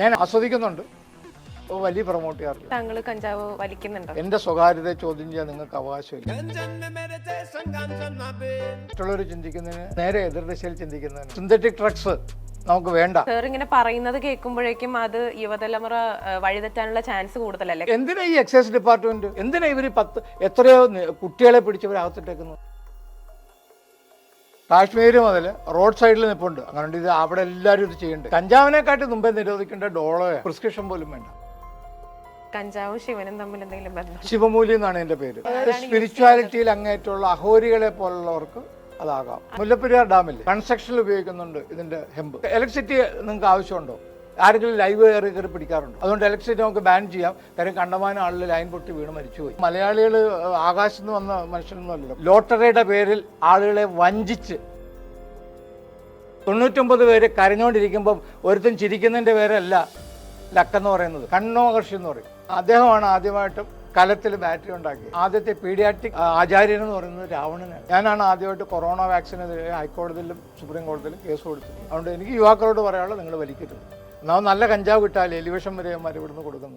ഞാൻ ആസ്വദിക്കുന്നുണ്ട്, വലിയ പ്രൊമോട്ട് ചെയ്യാറില്ല. താങ്കൾ കഞ്ചാവ് വലിക്കുന്നുണ്ടോ? എന്റെ സ്വകാര്യതയെ ചോദ്യം ചെയ്യാൻ നിങ്ങൾക്ക് അവകാശമില്ല. മറ്റുള്ളവർ ചിന്തിക്കുന്നതിന് നേരെ എതിർദിശയിൽ ചിന്തിക്കുന്നതിന് സിന്തറ്റിക് ഡ്രഗ്സ് നമുക്ക് വേണ്ട. സാർ ഇങ്ങനെ പറയുന്നത് കേൾക്കുമ്പോഴേക്കും അത് യുവതലമുറ വഴിതെറ്റാനുള്ള ചാൻസ് കൂടുതലല്ലേ? എന്തിനാ ഈ എക്സൈസ് ഡിപ്പാർട്ട്മെന്റ്, എന്തിനാ ഇവര് എത്രയോ കുട്ടികളെ പിടിച്ചവരകത്തിട്ടേക്കുന്നു? കാശ്മീർ മുതൽ റോഡ് സൈഡിൽ നിൽപ്പുണ്ട്. അങ്ങനെ ഇത് അവിടെ എല്ലാവരും ഇത് ചെയ്യുന്നുണ്ട്. കഞ്ചാവിനെക്കാട്ടി മുമ്പേ നിരോധിക്കേണ്ട ഡോളോ പ്രിസ്ക്രിപ്ഷൻ പോലും വേണ്ട. കഞ്ചാവും ശിവനും തമ്മിൽ എന്തെങ്കിലും ബന്ധം? ശിവമൂലി എന്നാണ് എന്റെ പേര്. സ്പിരിച്വാലിറ്റിയിൽ അങ്ങേറ്റുള്ള അഹോരികളെ പോലുള്ളവർക്ക് അതാകാം. മുല്ലപ്പെരിയാർ ഡാമിൽ കൺസ്ട്രക്ഷനിൽ ഉപയോഗിക്കുന്നുണ്ട് ഇതിന്റെ ഹെമ്പ്. ഇലക്ട്രിസിറ്റി നിങ്ങൾക്ക് ആവശ്യമുണ്ടോ? ആരെങ്കിലും ലൈവ് കയറി പിടിക്കാറുണ്ടോ? അതുകൊണ്ട് ഇലക്ട്രിസിറ്റി നമുക്ക് ബാൻ ചെയ്യാം. കാര്യം കണ്ടമാനം ആളിൽ ലൈൻ പൊട്ടി വീണ് മരിച്ചുപോയി. മലയാളികൾ ആകാശത്ത് നിന്ന് വന്ന മനുഷ്യനൊന്നുമല്ലല്ലോ. ലോട്ടറിയുടെ പേരിൽ ആളുകളെ വഞ്ചിച്ച് 99 പേര് കരഞ്ഞുകൊണ്ടിരിക്കുമ്പം ഒരുത്തൻ ചിരിക്കുന്നതിന്റെ പേരല്ല ലക്കെന്ന് പറയുന്നത്, കണ്ണോകർഷി എന്ന് പറയും. അദ്ദേഹമാണ് ആദ്യമായിട്ടും കലത്തിൽ ബാറ്ററി ഉണ്ടാക്കി. ആദ്യത്തെ പീഡിയാട്രിക് ആചാര്യൻ എന്ന് പറയുന്നത് രാവണനാണ്. ഞാനാണ് ആദ്യമായിട്ട് കൊറോണ വാക്സിനെതിരെ ഹൈക്കോടതിയിലും സുപ്രീം കോടതിയിലും കേസ് കൊടുത്തത്. അതുകൊണ്ട് എനിക്ക് യുവാക്കളോട് പറയാനുള്ളത്, നിങ്ങൾ വലിക്കരുത്. എന്നാൽ നല്ല കഞ്ചാവ് കിട്ടാൽ എലിവേഷൻ വരെ ഇവിടുന്ന് കൊടുക്കുന്നത്.